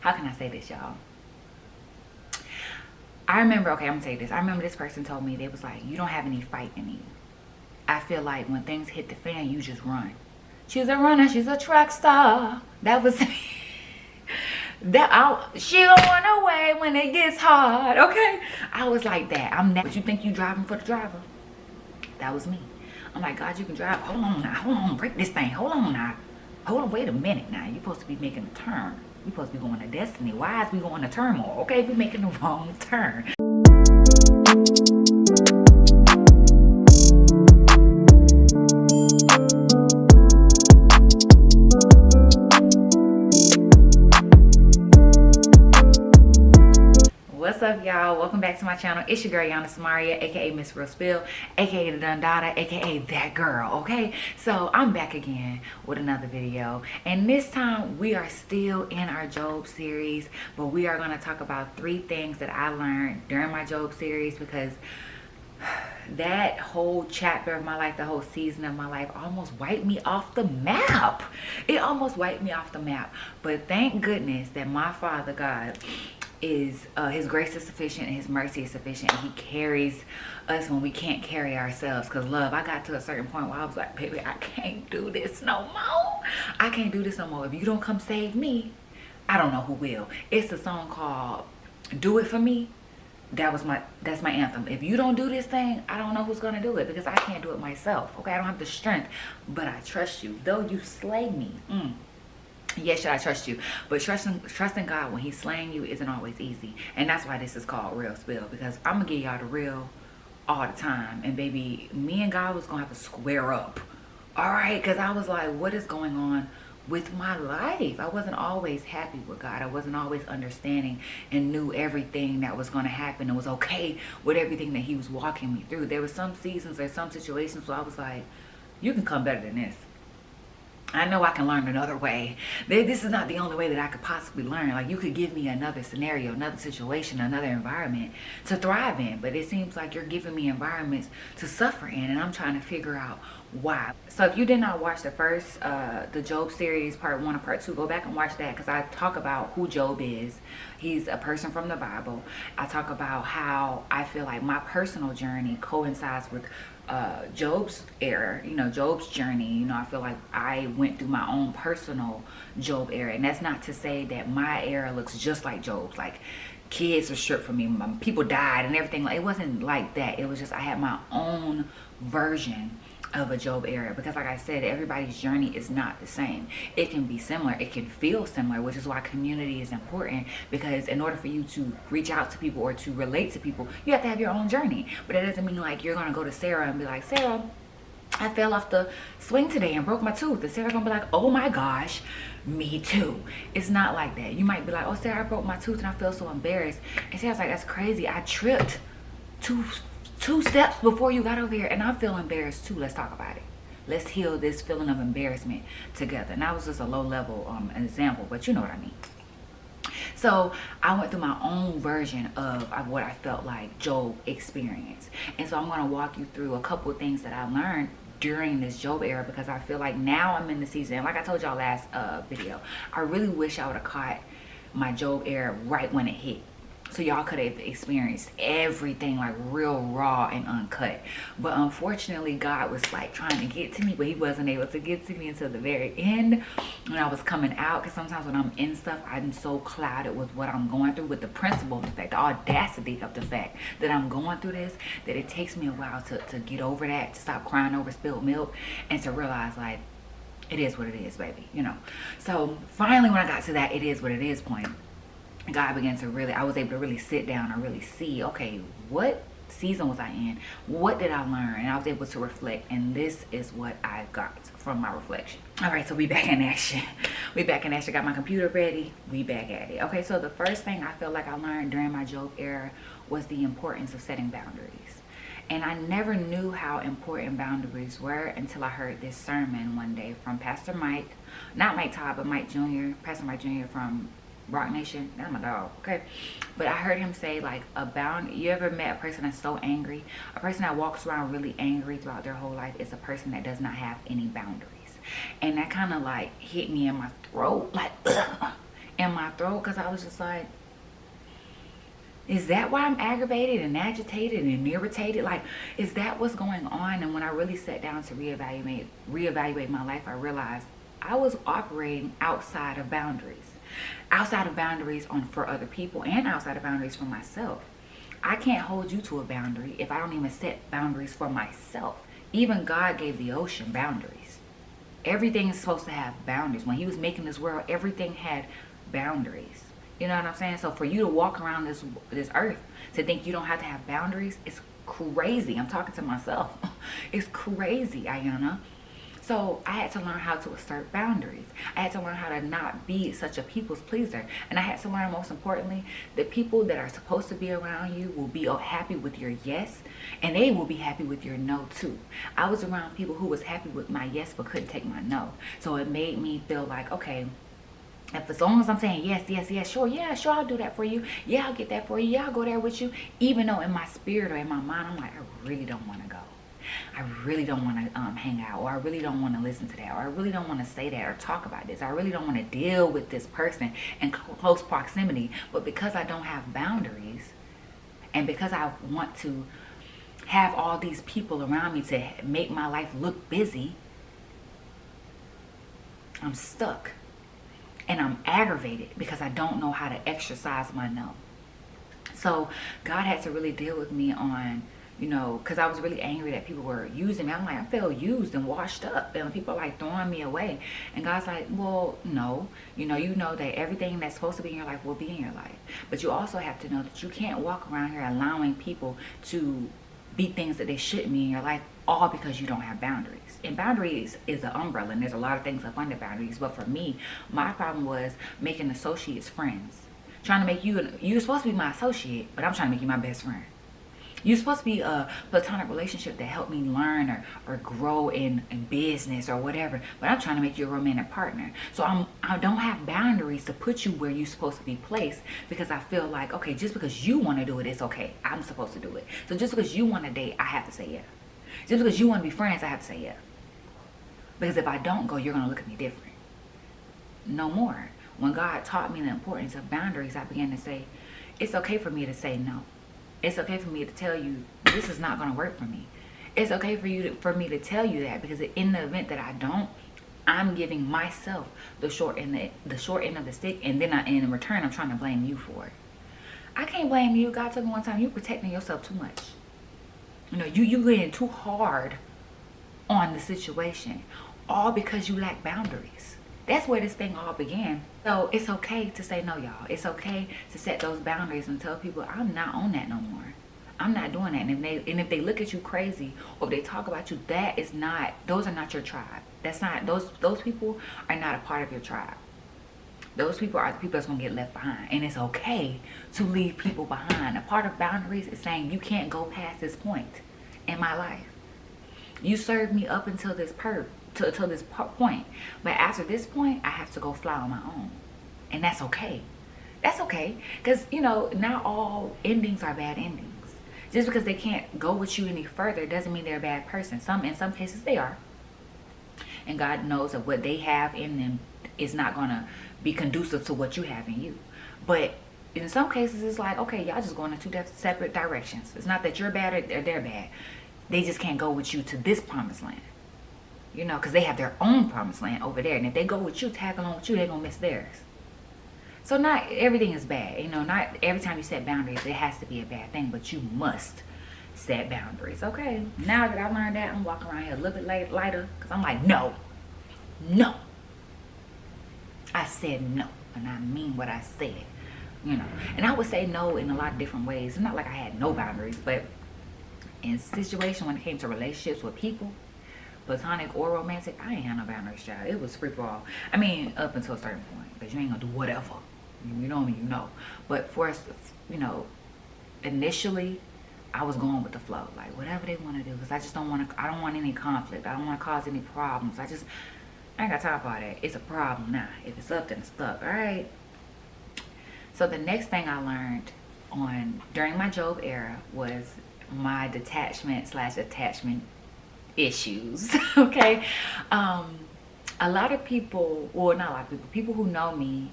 how can I say this, y'all? I remember, okay, I'm gonna say this. I remember this person told me, they was like, you don't have any fight in you. I feel like when things hit the fan, you just run. She's a runner, she's a track star. That was she don't run away when it gets hard, okay? I was like that. I'm that. But you think you driving for the driver? That was me. I'm like, God, you can drive. Hold on now. Hold on. Break this thing. Hold on now. Hold on. Wait a minute now. You're supposed to be making a turn. We're supposed to be going to destiny. Why is we going to turmoil? Okay, we're making the wrong turn. What's up, y'all? Welcome back to my channel. It's your girl YanaSamayria, aka MsRealSpill, aka the Dun Dada, aka that girl. Okay, so I'm back again with another video, and this time we are still in our Job series, but we are going to talk about 3 things that I learned during my Job series, because that whole chapter of my life, the whole season of my life almost wiped me off the map. It almost wiped me off the map, but thank goodness that my Father God is his grace is sufficient and his mercy is sufficient, and he carries us when we can't carry ourselves. Because love, I got to a certain point where I was like, baby, I can't do this no more. I can't do this no more. If you don't come save me, I don't know who will. It's a song called Do It For Me. That's my anthem. If you don't do this thing, I don't know who's gonna do it, because I can't do it myself. Okay, I don't have the strength, but I trust you though you slay me. Yes, should I trust you? But trusting God when he's slaying you isn't always easy. And that's why this is called Real Spill, because I'm gonna give y'all the real all the time. And baby, me and God was gonna have to square up. All right, because I was like, what is going on with my life? I wasn't always happy with God. I wasn't always understanding and knew everything that was going to happen and was okay with everything that he was walking me through. There were some seasons or some situations where I was like, you can come better than this. I know I can learn another way. This is not the only way that I could possibly learn. Like, you could give me another scenario, another situation, another environment to thrive in. But it seems like you're giving me environments to suffer in, and I'm trying to figure out why. So if you did not watch the first, the Job series, part 1 or part 2, go back and watch that, because I talk about who Job is. He's a person from the Bible. I talk about how I feel like my personal journey coincides with Job's era, Job's journey. I feel like I went through my own personal Job era, and that's not to say that my era looks just like Job's. Like, kids were stripped from me, people died and everything. Like, it wasn't like that. It was just I had my own version of a Job era, because like I said, everybody's journey is not the same. It can be similar, it can feel similar, which is why community is important, because in order for you to reach out to people or to relate to people, you have to have your own journey. But that doesn't mean like you're gonna go to Sarah and be like, Sarah, I fell off the swing today and broke my tooth, and Sarah's gonna be like, oh my gosh, me too. It's not like that. You might be like, oh Sarah, I broke my tooth and I feel so embarrassed, and Sarah's like, that's crazy, I tripped two steps before you got over here and I feel embarrassed too. Let's talk about it. Let's heal this feeling of embarrassment together. And that was just a low level example, but you know what I mean. So I went through my own version of what I felt like Job experienced, and so I'm going to walk you through a couple of things that I learned during this Job era, because I feel like now I'm in the season, and like I told y'all last video, I really wish I would have caught my Job era right when it hit, so y'all could have experienced everything like real raw and uncut. But unfortunately, God was like trying to get to me, but he wasn't able to get to me until the very end when I was coming out. Because sometimes when I'm in stuff, I'm so clouded with what I'm going through, with the principle of the fact, the audacity of the fact that I'm going through this, that it takes me a while to get over that, to stop crying over spilled milk, and to realize like, it is what it is, baby, So finally, when I got to that it is what it is point, God began to I was able to really sit down and really see, okay, what season was I in? What did I learn? And I was able to reflect, and this is what I got from my reflection. All right, so we back in action. We back in action. Got my computer ready. We back at it. Okay, so the first thing I feel like I learned during my Job era was the importance of setting boundaries. And I never knew how important boundaries were until I heard this sermon one day from Pastor Mike, not Mike Todd, but Mike Jr., Pastor Mike Jr. from Rock Nation. That's my dog, okay? But I heard him say, like, you ever met a person that's so angry? A person that walks around really angry throughout their whole life is a person that does not have any boundaries. And that kind of like hit me in my throat, like, ugh. in my throat because I was just like, is that why I'm aggravated and agitated and irritated? Like, is that what's going on? And when I really sat down to reevaluate my life, I realized I was operating outside of boundaries. Outside of boundaries for other people, and outside of boundaries for myself. I can't hold you to a boundary if I don't even set boundaries for myself. Even God gave the ocean boundaries. Everything is supposed to have boundaries. When he was making this world, everything had boundaries. You know what I'm saying? So for you to walk around this earth to think you don't have to have boundaries, it's crazy. I'm talking to myself. It's crazy, Ayana. So I had to learn how to assert boundaries. I had to learn how to not be such a people's pleaser. And I had to learn, most importantly, that people that are supposed to be around you will be happy with your yes, and they will be happy with your no too. I was around people who was happy with my yes but couldn't take my no. So it made me feel like, okay, if as long as I'm saying yes, sure, I'll do that for you. Yeah, I'll get that for you. Yeah, I'll go there with you. Even though in my spirit or in my mind, I'm like, I really don't want to go. I really don't want to hang out, or I really don't want to listen to that, or I really don't want to say that or talk about this. I really don't want to deal with this person in close proximity. But because I don't have boundaries, and because I want to have all these people around me to make my life look busy, I'm stuck. And I'm aggravated because I don't know how to exercise my no. So God had to really deal with me on, because I was really angry that people were using me. I'm like, I feel used and washed up, and people are like throwing me away. And God's like, well, no, you know that everything that's supposed to be in your life will be in your life. But you also have to know that you can't walk around here allowing people to be things that they shouldn't be in your life, all because you don't have boundaries. And boundaries is an umbrella, and there's a lot of things up under boundaries. But for me, my problem was making associates friends. Trying to make you're supposed to be my associate, but I'm trying to make you my best friend. You're supposed to be a platonic relationship that helped me learn or grow in business or whatever. But I'm trying to make you a romantic partner. So I don't have boundaries to put you where you're supposed to be placed, because I feel like, okay, just because you want to do it, it's okay. I'm supposed to do it. So just because you want to date, I have to say yeah. Just because you want to be friends, I have to say yeah. Because if I don't go, you're going to look at me different. No more. When God taught me the importance of boundaries, I began to say, it's okay for me to say no. It's okay for me to tell you this is not going to work for me. It's okay for me to tell you that, because in the event that I don't, I'm giving myself the short end of the stick, and then in return, I'm trying to blame you for it. I can't blame you. God told me one time, you're protecting yourself too much. You getting too hard on the situation, all because you lack boundaries. That's where this thing all began. So it's okay to say no, y'all. It's okay to set those boundaries and tell people, I'm not on that no more. I'm not doing that. And if they look at you crazy, or if they talk about you, those are not your tribe. That's not, those people are not a part of your tribe. Those people are the people that's going to get left behind. And it's okay to leave people behind. A part of boundaries is saying, you can't go past this point in my life. You served me up until this point. But after this point, I have to go fly on my own. And that's okay. That's okay. Because, not all endings are bad endings. Just because they can't go with you any further doesn't mean they're a bad person. In some cases, they are. And God knows that what they have in them is not going to be conducive to what you have in you. But in some cases, it's like, okay, y'all just going in two separate directions. It's not that you're bad or they're bad. They just can't go with you to this promised land. Because they have their own promised land over there. And if they go with you, tag along with you, they're going to miss theirs. So not everything is bad. Not every time you set boundaries, it has to be a bad thing. But you must set boundaries. Okay, now that I learned that, I'm walking around here a little bit lighter. Because I'm like, no. I said no. And I mean what I said. And I would say no in a lot of different ways. It's not like I had no boundaries. But in situations when it came to relationships with people, platonic or romantic, I ain't had no boundaries, child. It was free for all. I mean, up until a certain point, because you ain't gonna do whatever. You know me, But for us, initially, I was going with the flow, like whatever they want to do, because I don't want any conflict. I don't want to cause any problems. I ain't got time for all that. It's a problem now. If it's up, then it's stuck. All right. So the next thing I learned during my Job era was my detachment/attachment issues. Okay. A lot of people, well, not a lot of people who know me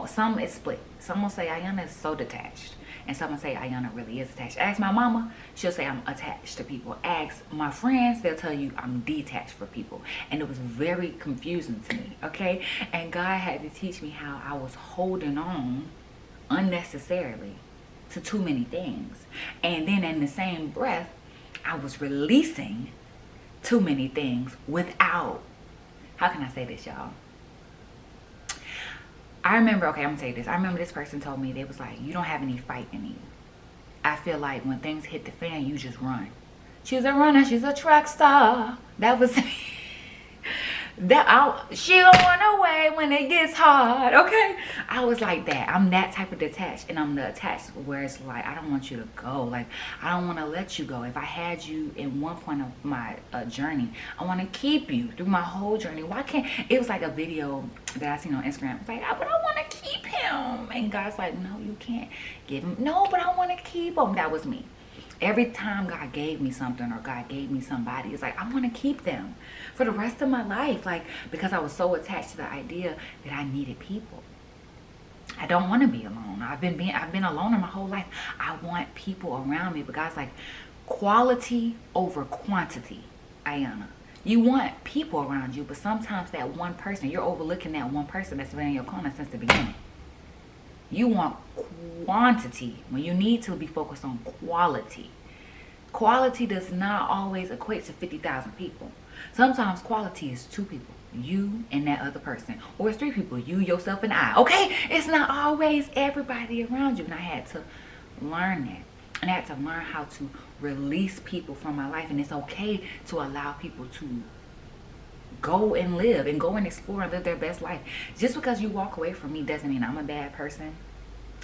Some is split. Some will say Ayana is so detached, and some will say Ayana really is attached. Ask my mama, she'll say I'm attached to people. Ask my friends, they'll tell you I'm detached for people. And it was very confusing to me, okay? And God had to teach me how I was holding on unnecessarily to too many things. And then in the same breath, I was releasing too many things without, how can I say this, y'all? I remember, okay, I'm gonna tell you this. I remember this person told me, they was like, you don't have any fight in you. I feel like when things hit the fan, you just run. She's a runner, she's a track star. That was me. She don't run away when it gets hard, okay? I was like that. I'm that type of detached, and I'm the attached where it's like, I don't want you to go. Like, I don't want to let you go. If I had you in one point of my journey, I want to keep you through my whole journey. Why can't, it was like a video that I seen on Instagram. It's like, but I want to keep him. And God's like, no, you can't give him. No, but I want to keep him. That was me. Every time God gave me something or God gave me somebody, it's like, I want to keep them for the rest of my life. Like, because I was so attached to the idea that I needed people. I don't want to be alone. I've been alone my whole life. I want people around me. But God's like, quality over quantity, Ayana. You want people around you, but sometimes that one person, you're overlooking that one person that's been in your corner since the beginning. You want quantity when you need to be focused on quality. Quality does not always equate to 50,000 people. Sometimes quality is 2 people, you and that other person, or it's 3 people, you, yourself, and I. Okay, it's not always everybody around you. And I had to learn that, and I had to learn how to release people from my life. And it's okay to allow people to go and live and go and explore and live their best life. Just because you walk away from me doesn't mean I'm a bad person.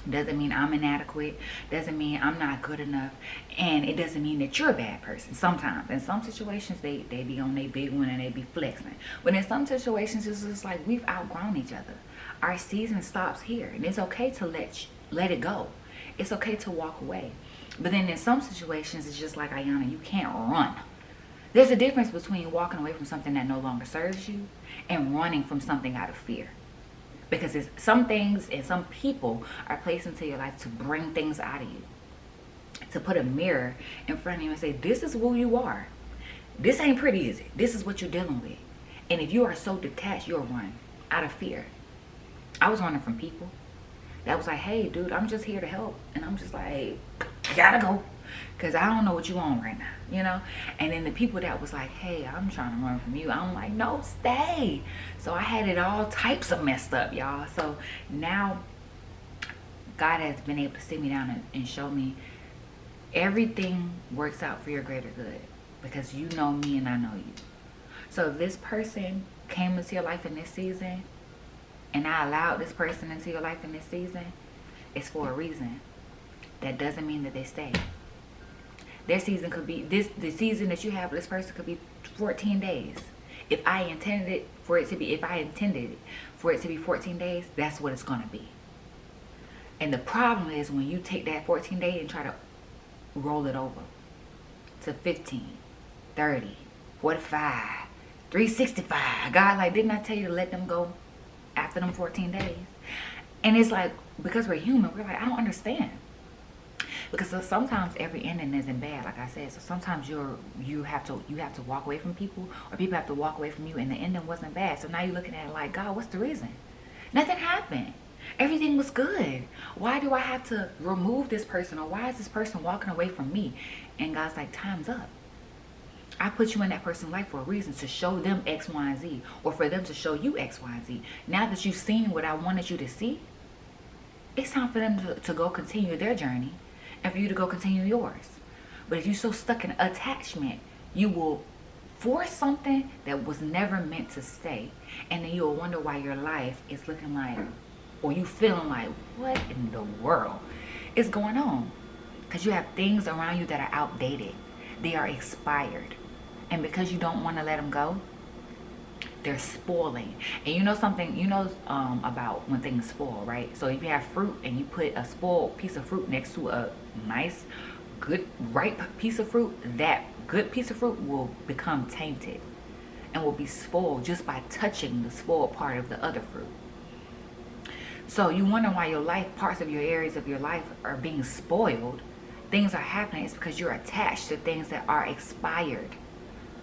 Doesn't mean I'm inadequate. Doesn't mean I'm not good enough. And it doesn't mean that you're a bad person. Sometimes in some situations they be on their big one and they be flexing, but in some situations it's just like we've outgrown each other. Our season stops here, and it's okay to let it go. It's okay to walk away. But then in some situations it's just like, Ayana, you can't run. There's a difference between walking away from something that no longer serves you and running from something out of fear. Because it's some things and some people are placed into your life to bring things out of you. To put a mirror in front of you and say, this is who you are. This ain't pretty, is it? This is what you're dealing with. And if you are so detached, you'll run out of fear. I was running from people that was like, hey, dude, I'm just here to help. And I'm just like, hey, gotta go. Because I don't know what you on right now, you know? And then the people that was like, hey, I'm trying to run from you. I'm like, no, stay. So I had it all types of messed up, y'all. So now God has been able to sit me down and show me everything works out for your greater good. Because you know me and I know you. So if this person came into your life in this season, and I allowed this person into your life in this season, it's for a reason. That doesn't mean that they stay. Their season could be, the season that you have with this person could be 14 days. If I intended for it to be 14 days, that's what it's going to be. And the problem is when you take that 14 days and try to roll it over to 15, 30, 45, 365. God, like, didn't I tell you to let them go after them 14 days? And it's like, because we're human, we're like, I don't understand. Because sometimes every ending isn't bad, like I said. So sometimes you have to walk away from people, or people have to walk away from you, and the ending wasn't bad. So now you're looking at it like, God, what's the reason? Nothing happened. Everything was good. Why do I have to remove this person, or why is this person walking away from me? And God's like, time's up. I put you in that person's life for a reason, to show them X, Y, and Z, or for them to show you X, Y, and Z. Now that you've seen what I wanted you to see, it's time for them to go continue their journey, and for you to go continue yours. But if you're so stuck in attachment, you will force something that was never meant to stay. And then you'll wonder why your life is looking like, or you feeling like, what in the world is going on? Because you have things around you that are outdated. They are expired. And because you don't want to let them go, they're spoiling. And you know something, about when things spoil, right? So if you have fruit and you put a spoiled piece of fruit next to a nice, good, ripe piece of fruit, that good piece of fruit will become tainted and will be spoiled just by touching the spoiled part of the other fruit. So you wonder why your life, parts of your areas of your life are being spoiled. Things are happening. It's because you're attached to things that are expired.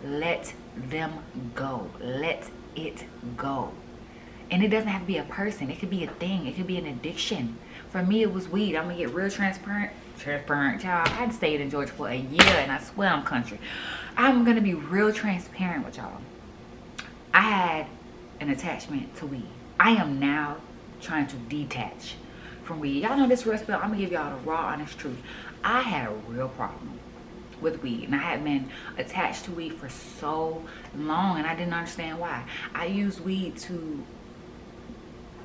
Let them go. Let it go. And it doesn't have to be a person. It could be a thing. It could be an addiction. For me, it was weed. I'm going to get real transparent. Transparent, child. I stayed in Georgia for a year, and I swear I'm country. I'm going to be real transparent with y'all. I had an attachment to weed. I am now trying to detach from weed. Y'all know this real spill. I'm going to give y'all the raw, honest truth. I had a real problem with weed, and I had been attached to weed for so long, and I didn't understand why. I used weed to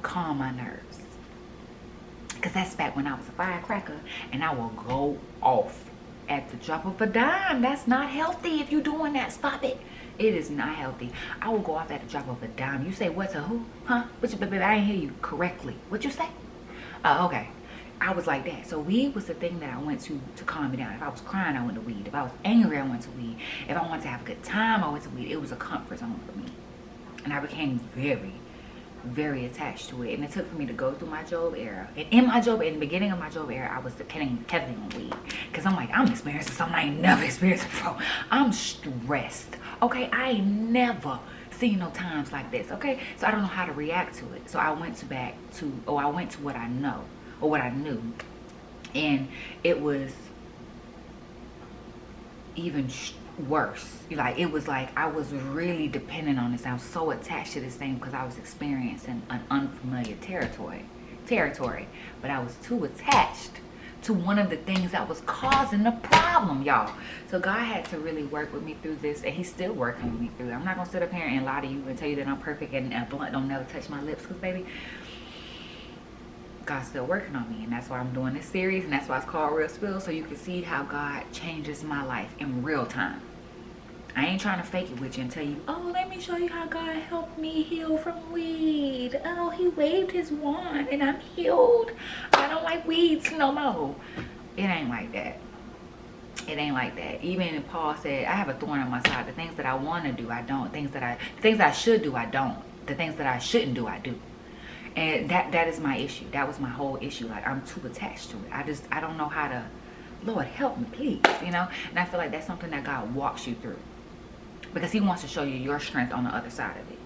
calm my nerves, because that's back when I was a firecracker, and I will go off at the drop of a dime. That's not healthy. If you're doing that, stop it. It is not healthy. I will go off at the drop of a dime. You say what to who? Huh? What you, baby? I didn't hear you correctly. What you say? Oh, okay. I was like that. So weed was the thing that I went to calm me down. If I was crying, I went to weed. If I was angry, I went to weed. If I wanted to have a good time, I went to weed. It was a comfort zone for me. And I became very, very attached to it. And it took for me to go through my Job era. And in the beginning of my Job era, I was depending heavily on weed. Because I'm like, I'm experiencing something I ain't never experienced before. I'm stressed. Okay, I ain't never seen no times like this. Okay, so I don't know how to react to it. So I went to what I know. Or what I knew, and it was even worse. Like, it was like I was really dependent on this. I was so attached to this thing because I was experiencing an unfamiliar territory, but I was too attached to one of the things that was causing the problem, y'all. So God had to really work with me through this, and he's still working with me through it. I'm not gonna sit up here and lie to you and tell you that I'm perfect and a blunt don't never touch my lips, because baby, God's still working on me, and that's why I'm doing this series, and that's why it's called Real Spill, so you can see how God changes my life in real time. I ain't trying to fake it with you and tell you, oh, let me show you how God helped me heal from weed. Oh, he waved his wand and I'm healed. I don't like weeds no more. It ain't like that. It ain't like that. Even Paul said, I have a thorn on my side. The things that I want to do, I don't. The things that I should do, I don't. The things that I shouldn't do, I do. And that is my issue. That was my whole issue. Like, I'm too attached to it. I don't know how to, Lord, help me, please, you know? And I feel like that's something that God walks you through, because he wants to show you your strength on the other side of it.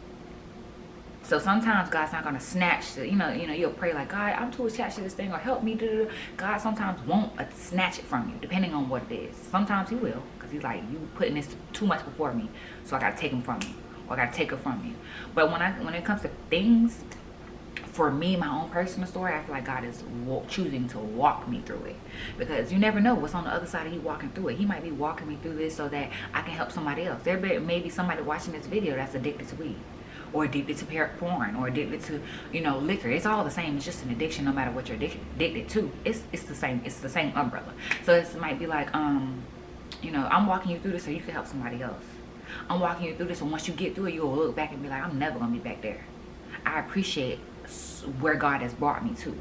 So sometimes God's not going to snatch the, you'll pray like, God, I'm too attached to this thing, or help me. God sometimes won't snatch it from you, depending on what it is. Sometimes he will, because he's like, you putting this too much before me, so I got to take him from you, or I got to take her from you. But when it comes to things, for me, my own personal story, I feel like God is choosing to walk me through it, because you never know what's on the other side of you walking through it. He might be walking me through this so that I can help somebody else. There may be somebody watching this video that's addicted to weed, or addicted to porn, or addicted to, liquor. It's all the same. It's just an addiction, no matter what you're addicted to. It's the same. It's the same umbrella. So it might be like, I'm walking you through this so you can help somebody else. I'm walking you through this, and once you get through it, you'll look back and be like, I'm never gonna be back there. I appreciate where God has brought me to,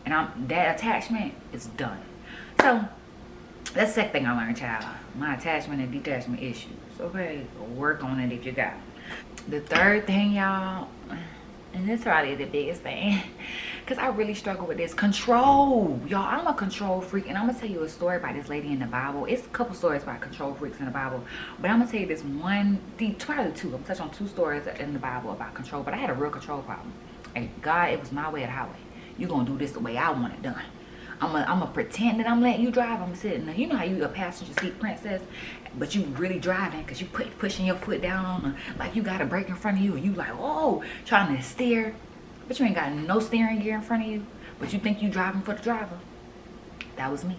and that attachment is done. So that's the second thing I learned, child. My attachment and detachment issues. Okay, work on it if you got it. The third thing, y'all, and this is probably the biggest thing, because I really struggle with this, control. Y'all, I'm a control freak, and I'm gonna tell you a story about this lady in the Bible. It's a couple stories about control freaks in the Bible, but I'm gonna tell you this one, probably two. I'm gonna touch on two stories in the Bible about control. But I had a real control problem. Hey, God, it was my way or the highway. You gonna do this the way I want it done. I'm gonna pretend that I'm letting you drive. I'm sitting there. You know how you a passenger seat princess, but you really driving because you pushing your foot down on the, like you got a brake in front of you, and you like, oh, trying to steer, but you ain't got no steering gear in front of you, but you think you driving for the driver. That was me.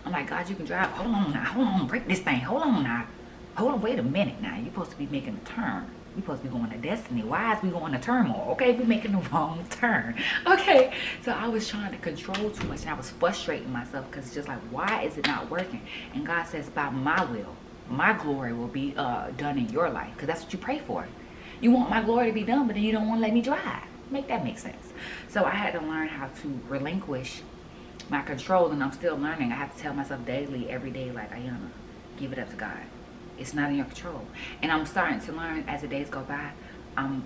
I'm like, God, you can drive. Hold on now. Hold on. Break this thing. Hold on now. Hold on. Wait a minute now. You're supposed to be making a turn. We supposed to be going to destiny. Why is we going to turmoil? Okay, we making the wrong turn. Okay, so I was trying to control too much, and I was frustrating myself, because it's just like, why is it not working? And God says, by my will, my glory will be done in your life, because that's what you pray for. You want my glory to be done, but then you don't want to let me drive. Make that make sense. So I had to learn how to relinquish my control, and I'm still learning. I have to tell myself daily, every day, like, Ayana, give it up to God. It's not in your control. And I'm starting to learn as the days go by. I'm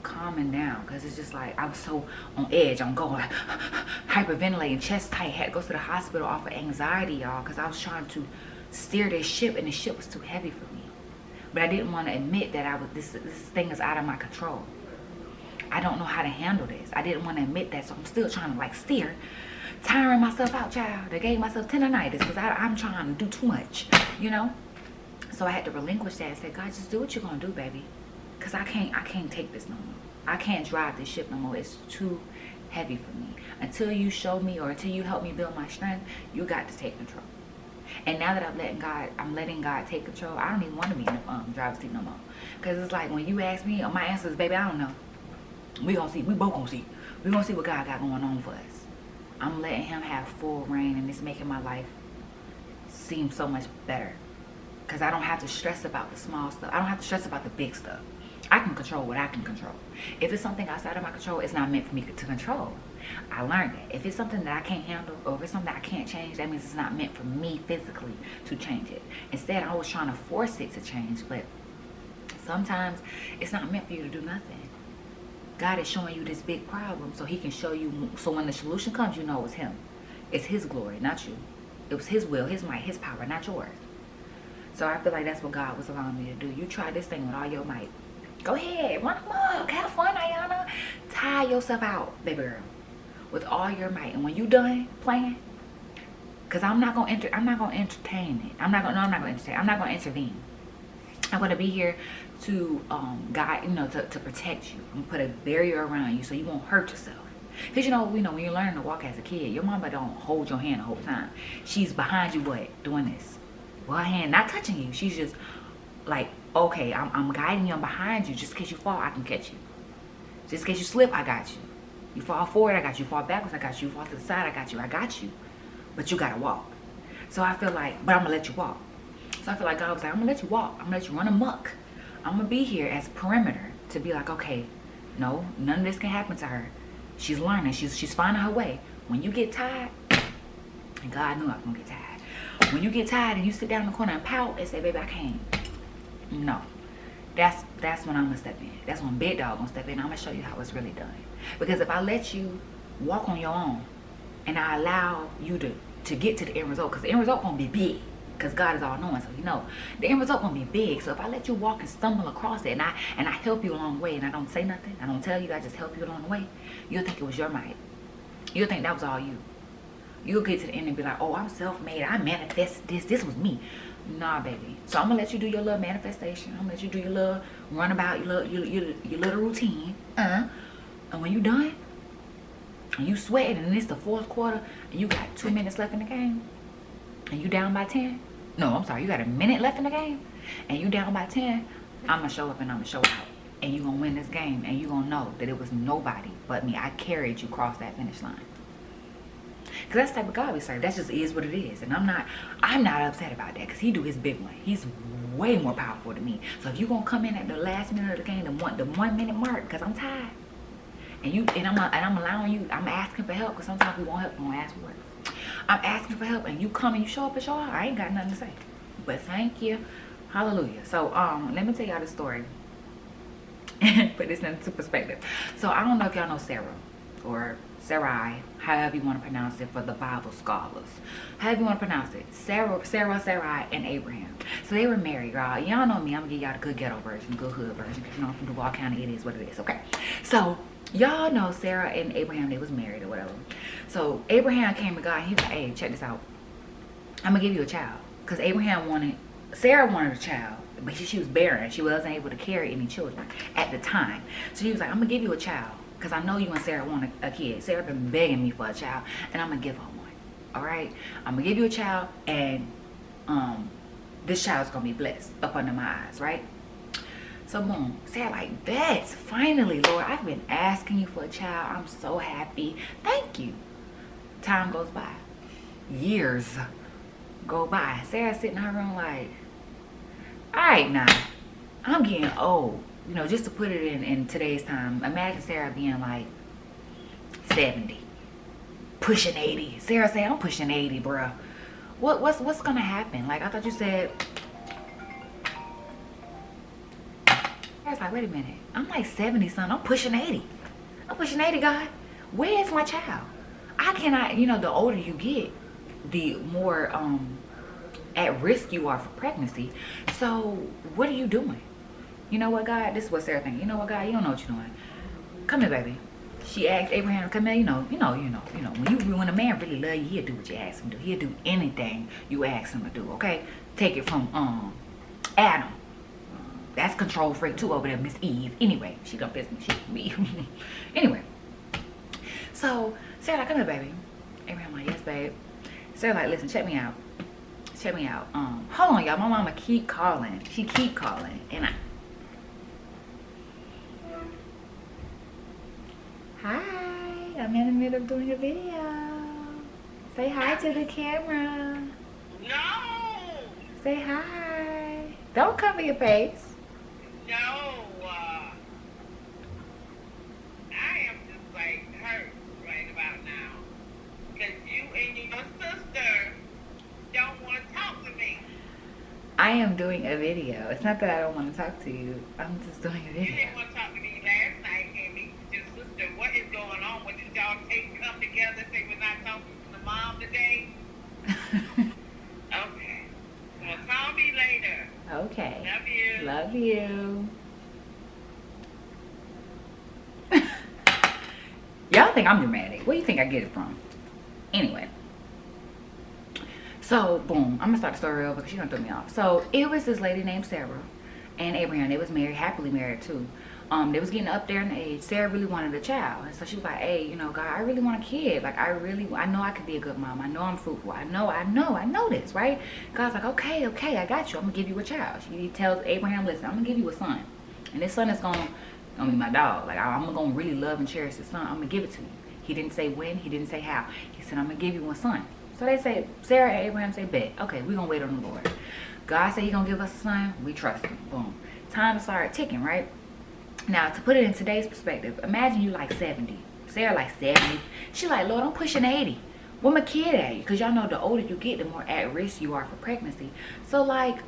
calming down, because it's just like I was so on edge. I'm going like hyperventilating, chest tight. Had to go to the hospital off of anxiety, y'all, because I was trying to steer this ship, and the ship was too heavy for me. But I didn't want to admit that this thing is out of my control. I don't know how to handle this. I didn't want to admit that, so I'm still trying to like steer, tiring myself out, child. I gave myself tendonitis because I'm trying to do too much, you know. So I had to relinquish that and say, God, just do what you're gonna do, baby, because I can't take this no more. I can't drive this ship no more. It's too heavy for me. Until you show me, or until you help me build my strength, you got to take control. And now that I'm letting God take control, I don't even want to be in the driver's seat no more. Because it's like, when you ask me, my answer is, baby, I don't know. We gonna see. We both gonna see. We gonna see what God got going on for us. I'm letting him have full reign, and it's making my life seem so much better. Because I don't have to stress about the small stuff. I don't have to stress about the big stuff. I can control what I can control. If it's something outside of my control, it's not meant for me to control. I learned that. If it's something that I can't handle, or if it's something that I can't change, that means it's not meant for me physically to change it. Instead, I was trying to force it to change, but sometimes it's not meant for you to do nothing. God is showing you this big problem so he can show you, so when the solution comes, you know it's him. It's his glory, not you. It was his will, his might, his power, not yours. So I feel like that's what God was allowing me to do. You try this thing with all your might. Go ahead, run amok, have fun, Ayana. Tire yourself out, baby girl, with all your might. And when you done playing, because I'm not gonna entertain it. I'm not gonna intervene. I'm gonna be here to guide, you know, to protect you. I'm gonna put a barrier around you so you won't hurt yourself. Because you know, when you're learning to walk as a kid, your mama don't hold your hand the whole time. She's behind you, what? Doing this. Well, her hand not touching you. She's just like, okay, I'm guiding you. I'm behind you. Just in case you fall, I can catch you. Just in case you slip, I got you. You fall forward, I got you. You fall backwards, I got you. You fall to the side, I got you. I got you. But you gotta walk. So I feel like, but I'm gonna let you walk. So I feel like God was like, I'm gonna let you walk. I'm gonna let you run amok. I'm gonna be here as a perimeter to be like, okay, no, none of this can happen to her. She's learning. She's finding her way. When you get tired, and God knew I was gonna get tired. When you get tired and you sit down in the corner and pout and say, baby, I can't. No. That's when I'm gonna step in. That's when Big Dog gonna step in. I'm gonna show you how it's really done. Because if I let you walk on your own and I allow you to get to the end result, because the end result gonna be big. Because God is all knowing, so you know the end result gonna be big. So if I let you walk and stumble across it, and I help you along the way, and I don't say nothing, I don't tell you, I just help you along the way, you'll think it was your might. You'll think that was all you. You'll get to the end and be like, oh, I'm self-made. I manifested this. This was me. Nah, baby. So I'm gonna let you do your little manifestation. I'm gonna let you do your little runabout, your little routine. And when you done, and you sweating, and it's the fourth quarter, and you got 2 minutes left in the game, and you down by 10. No, I'm sorry, you got a minute left in the game, and you down by 10. I'm gonna show up and I'm gonna show out, and you gonna win this game, and you gonna know that it was nobody but me. I carried you across that finish line. Because that's the type of God we serve. That just is what it is. And I'm not upset about that, because he do his big one. He's way more powerful than me. So if you gonna come in at the last minute of the game, the 1 minute mark, because I'm tired, and I'm allowing you, I'm asking for help, because sometimes we won't help, we won't ask for it. I'm asking for help, and you come and you show up at your heart. I ain't got nothing to say, but thank you, hallelujah. So let me tell y'all the story. Put this into perspective. So I don't know if y'all know Sarah, or Sarai, however you want to pronounce it for the Bible scholars. However you want to pronounce it. Sarah, Sarai, and Abraham. So they were married, y'all. Y'all know me. I'm going to give y'all the good ghetto version, good hood version. Because you know, from Duval County, it is what it is, okay? So y'all know Sarah and Abraham, they was married or whatever. So Abraham came to God, and he was like, hey, check this out. I'm going to give you a child. Because Sarah wanted a child, but she was barren. She wasn't able to carry any children at the time. So he was like, I'm going to give you a child. Because I know you and Sarah want a kid. Sarah been begging me for a child, and I'm going to give her one. All right? I'm going to give you a child, and this child's going to be blessed up under my eyes, right? So boom, Sarah like, that's finally, Lord, I've been asking you for a child. I'm so happy. Thank you. Time goes by. Years go by. Sarah's sitting in her room like, all right, now, I'm getting old. You know, just to put it in today's time, imagine Sarah being like 70, pushing 80. Sarah say, I'm pushing 80, bruh. What's gonna happen? Like, I thought you said, Sarah's like, wait a minute. I'm like 70 something. I'm pushing 80. I'm pushing 80, God. Where's my child? I cannot, you know, the older you get, the more at risk you are for pregnancy. So what are you doing? You know what, God? This is what Sarah thinking. You know what, God? You don't know what you're doing. Come here, baby. She asked Abraham to come here. You know. When a man really love you, he'll do what you ask him to do. He'll do anything you ask him to do. Okay? Take it from Adam. That's control freak too over there, Miss Eve. Anyway, she done business. She me. Anyway. So Sarah like, come here, baby. Abraham like, yes, babe. Sarah like, listen, check me out. Check me out. Hold on, y'all. My mama keep calling. She keep calling. And hi, I'm in the middle of doing a video. Say hi to the camera. No. Say hi. Don't cover your face. No. I am just like hurt right about now. Because you and your sister don't want to talk to me. I am doing a video. It's not that I don't want to talk to you. I'm just doing a You video. didn't want to talk to me last night and meet your sister. What is going on? What did y'all come together and say we're not talking to the mom today? Okay. Well, call me later. Okay. Love you. Love you. Y'all think I'm dramatic. Where do you think I get it from? Anyway. So, boom. I'm going to start the story over because she's going to throw me off. So, it was this lady named Sarah and Abraham. They was married, happily married too. They was getting up there in age. Sarah really wanted a child. And so she was like, hey, you know, God, I really want a kid. Like, I know I could be a good mom. I know I'm fruitful. I know this, right? God's like, okay, I got you. I'm going to give you a child. She tells Abraham, listen, I'm going to give you a son. And this son is going to be my dog. Like, I'm going to really love and cherish this son. I'm going to give it to you. He didn't say when. He didn't say how. He said, I'm going to give you a son. So they say, Sarah and Abraham say, bet. Okay, we're going to wait on the Lord. God said He's going to give us a son. We trust Him. Boom. Time to start ticking, right? Now, to put it in today's perspective, imagine you like 70. Sarah like 70. She like, Lord, I'm pushing 80. Where my kid at? Because y'all know the older you get, the more at risk you are for pregnancy. So like,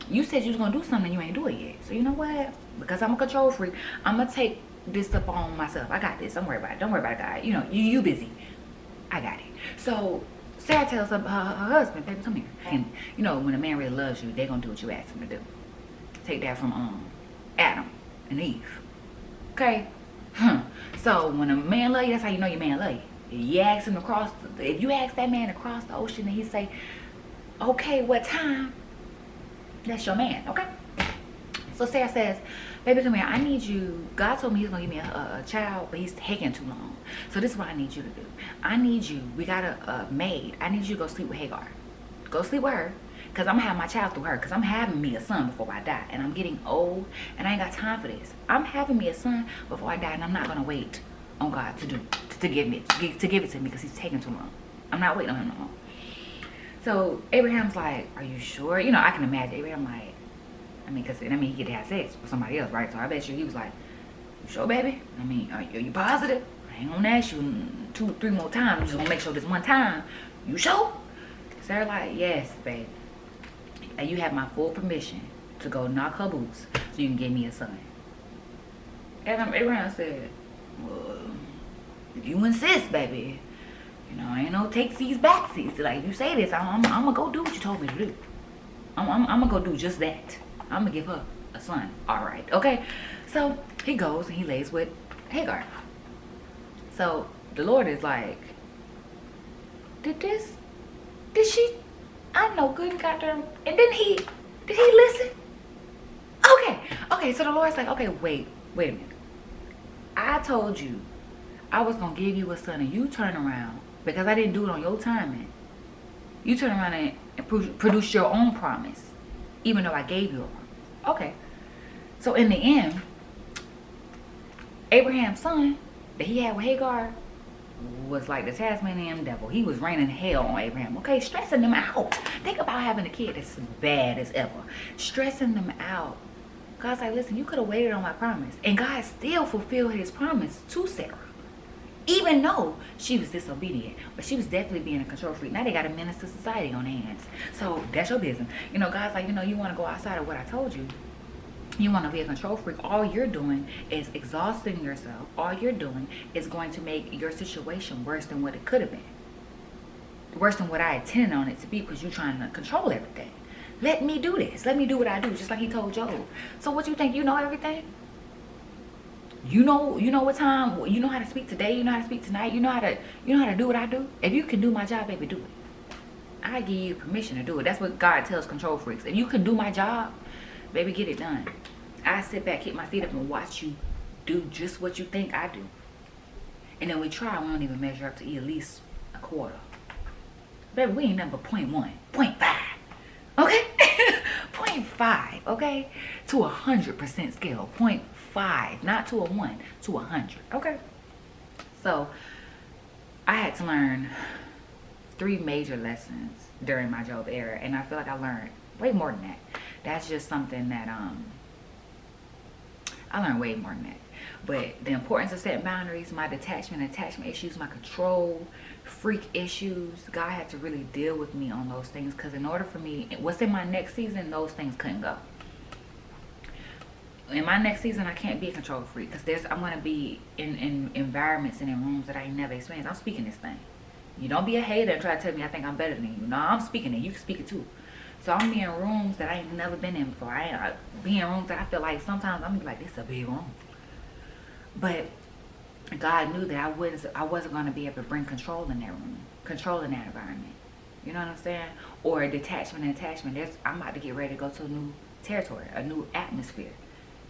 you said you was going to do something, you ain't do it yet. So you know what? Because I'm a control freak, I'm going to take this up on myself. I got this. Don't worry about it. Don't worry about it, God. You know, you busy. I got it. So Sarah tells her husband, baby, come here. And you know, when a man really loves you, they're going to do what you ask them to do. Take that from Adam and Eve. Okay? So when a man love you, that's how you know your man love you. You ask him to cross, if you ask that man to cross the ocean and he say, okay, what time? That's your man, okay? So Sarah says, baby, come here. I need you. God told me He's going to give me a child, but He's taking too long. So this is what I need you to do. I need you. We got a maid. I need you to go sleep with Hagar. Go sleep with her. Because I'm going to have my child through her. Because I'm having me a son before I die. And I'm getting old. And I ain't got time for this. I'm having me a son before I die. And I'm not going to wait on God to give it to me. Because He's taking too long. I'm not waiting on Him no more. So Abraham's like, are you sure? You know, I can imagine Abraham like, he could have sex with somebody else, right? So I bet you he was like, you sure, baby? Are you positive? I ain't gonna ask you 2 or 3 more times. I'm just gonna make sure this one time. You sure? Sarah like, yes, babe. And you have my full permission to go knock her boots so you can give me a son. And Abraham said, well, if you insist, baby, you know, ain't no take these back seats. Like, you say this, I'm gonna go do what you told me to do. I'm gonna go do just that. I'm gonna give her a son. All right, okay? So he goes and he lays with Hagar. So the Lord is like, did she? I know good and goddamn. And did he listen? Okay. So the Lord's like, okay, wait a minute. I told you I was gonna give you a son, and you turn around because I didn't do it on your timing. You turn around and produce your own promise, even though I gave you a promise. Okay. So in the end, Abraham's son that he had with Hagar was like the Tasmanian devil. He was raining hell on Abraham. Okay, stressing them out. Think about having a kid that's bad as ever. Stressing them out. God's like, listen, you could have waited on my promise. And God still fulfilled His promise to Sarah. Even though she was disobedient. But she was definitely being a control freak. Now they got a menace to society on their hands. So that's your business. You know, God's like, you know, you want to go outside of what I told you. You want to be a control freak, all you're doing is exhausting yourself. All you're doing is going to make your situation worse than what it could have been. Worse than what I intended on it to be, because you're trying to control everything. Let me do this. Let me do what I do, just like he told Job. So what you think, you know everything? You know what time, you know how to speak today, you know how to speak tonight, you know how to do what I do? If you can do my job, baby, do it. I give you permission to do it. That's what God tells control freaks. If you can do my job, baby, get it done. I sit back, kick my feet up, and watch you do just what you think I do. And then we try, we don't even measure up to at least a quarter. Baby, we ain't number 0.1, 0.5. Okay? 0.5, okay? To 100% scale. 0.5, not to a 1, to 100. Okay? So, I had to learn 3 major lessons during my Job era, and I feel like I learned way more than that. That's just something that I learned way more than that. But the importance of setting boundaries, my attachment issues, my control freak issues, God had to really deal with me on those things, because in order for me, what's in my next season, those things couldn't go. In my next season, I can't be a control freak, because I'm going to be in environments and in rooms that I ain't never experienced. I'm speaking this thing. You don't be a hater and try to tell me I think I'm better than you. No, I'm speaking it. You can speak it too. So I'm be in rooms that I ain't never been in before. I be in rooms that I feel like sometimes I'm like, this is a big room. But God knew that I wasn't going to be able to bring control in that room, control in that environment. You know what I'm saying? Or detachment and attachment. I'm about to get ready to go to a new territory, a new atmosphere.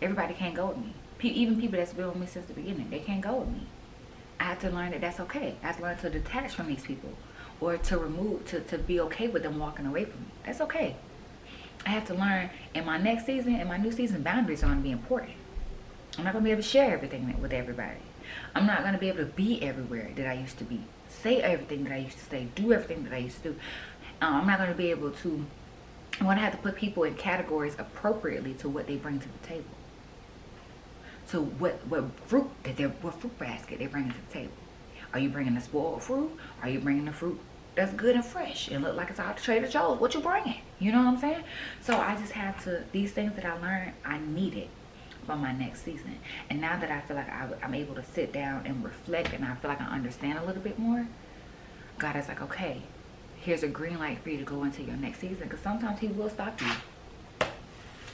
Everybody can't go with me. Even people that's been with me since the beginning, they can't go with me. I have to learn that that's okay. I have to learn to detach from these people, or to be okay with them walking away from me. That's okay. I have to learn in my next season, in my new season, boundaries are going to be important. I'm not going to be able to share everything with everybody. I'm not going to be able to be everywhere that I used to be. Say everything that I used to say. Do everything that I used to do. I'm not going to be able to. I'm going to have to put people in categories appropriately to what they bring to the table. So what fruit basket they bring to the table. Are you bringing the spoiled fruit? Are you bringing the fruit that's good and fresh and look like it's out of Trader Joe's? What you bringing? You know what I'm saying? So I just have to, these things that I learned, I need it for my next season. And now that I feel like I'm able to sit down and reflect, and I feel like I understand a little bit more, God is like, okay, here's a green light for you to go into your next season, because sometimes he will stop you.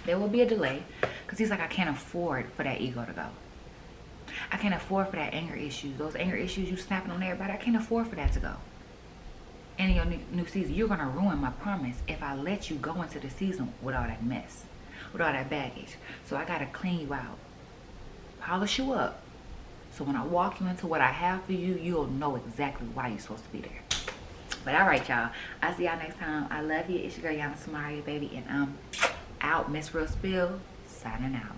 There will be a delay, because he's like, I can't afford for that ego to go. I can't afford for that anger issues. Those anger issues you snapping on everybody, I can't afford for that to go. And in your new season, you're going to ruin my promise if I let you go into the season with all that mess, with all that baggage. So I got to clean you out, polish you up. So when I walk you into what I have for you, you'll know exactly why you're supposed to be there. But all right, y'all. I'll see y'all next time. I love you. It's your girl, YanaSamayria, baby. And I'm out. MsRealSpill, signing out.